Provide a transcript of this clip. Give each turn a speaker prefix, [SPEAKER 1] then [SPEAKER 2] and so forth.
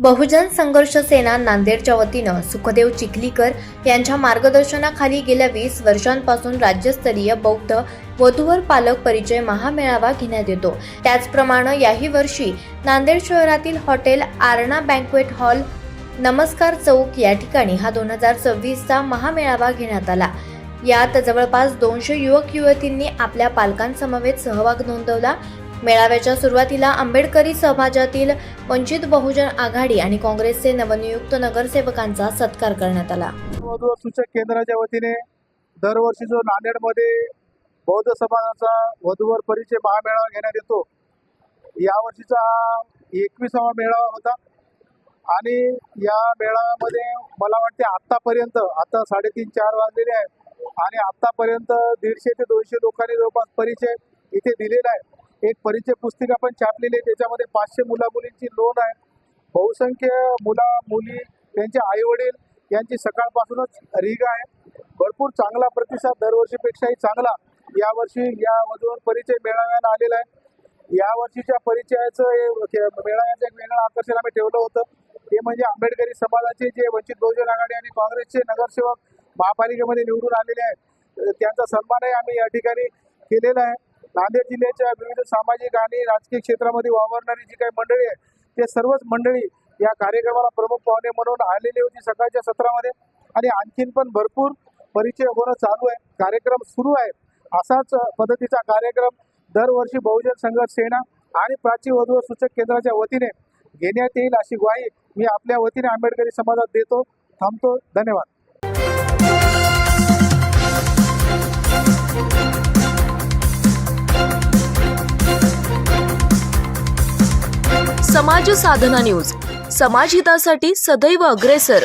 [SPEAKER 1] बहुजन संघर्ष सेना नांदेडच्या वतीनं सुखदेव चिखलीकर यांच्या मार्गदर्शनाखाली गेल्या 20 वर्षांपासून राज्यस्तरीय बौद्ध वधूवर पालक परिचय महामेळावा घेण्यात येतो। त्याचप्रमाणे याही वर्षी नांदेड शहरातील हॉटेल आरणा बँक्वेट हॉल नमस्कार चौक या ठिकाणी हा 2026चा महामेळावा घेण्यात आला। यात जवळपास 200 युवक युवतींनी आपल्या पालकांसमवेत सहभाग नोंदवला। मेळाव्याच्या सुरुवातीला आंबेडकरी समाजातील वंचित बहुजन आघाडी आणि काँग्रेसचे नवनियुक्त नगरसेवकांचा सत्कार करण्यात आला।
[SPEAKER 2] वधूवर सूचक केंद्राच्या वतीने दरवर्षी जो नांदेडमध्ये बौद्ध समाजाचा वधूवर परिचय महामेळावा घेण्यात येतो, यावर्षीचा 21वा मेळावा होता आणि या मेळाव्यामध्ये मला वाटते आतापर्यंत आता 3:30-4 वाजलेले आहेत आणि आतापर्यंत 150 ते 200 लोकांनी जवळपास परिचय इथे दिलेला आहे। एक परिचय पुस्तिका पण छापलेली आहे, त्याच्यामध्ये 500 मुला-मुलींची नोंद आहे। बहुसंख्य मुला-मुली त्यांचे आई-वडील यांची सकाळपासूनच रीग आहे। भरपूर चांगला प्रतिसाद दरवर्षीपेक्षाही चांगला यावर्षी या वधूवर परिचय मेळाव्याला आलेला आहे। या वर्षीच्या परिचयाचं मेळाव्याचं एक वेगळं आकर्षण आम्ही ठेवलं होतं, ते म्हणजे आंबेडकरी समाजाचे जे वंचित बहुजन आघाडी आणि काँग्रेसचे नगरसेवक महापालिकेमध्ये निवडून आलेले आहेत, त्यांचा सन्मानही आम्ही या ठिकाणी केलेला आहे। नांदेड जिल्ह्याच्या विविध सामाजिक आणि राजकीय क्षेत्रामध्ये वावरणारी जी काही मंडळी आहे, ते सर्वच मंडळी या कार्यक्रमाला प्रमुख पाहुणे म्हणून आलेली होती सकाळच्या सत्रामध्ये आणि आणखीन पण भरपूर परिचय होणं चालू आहे, कार्यक्रम सुरू आहे। असाच पद्धतीचा कार्यक्रम दरवर्षी बहुजन संघर्ष सेना आणि प्राची वधूवर सूचक केंद्राच्या वतीने घेण्यात येईल अशी ग्वाही मी आपल्या वतीने आंबेडकरी समाजात देतो। थांबतो। धन्यवाद।
[SPEAKER 3] समाज साधना न्यूज, समाजहितासाठी सदैव अग्रेसर।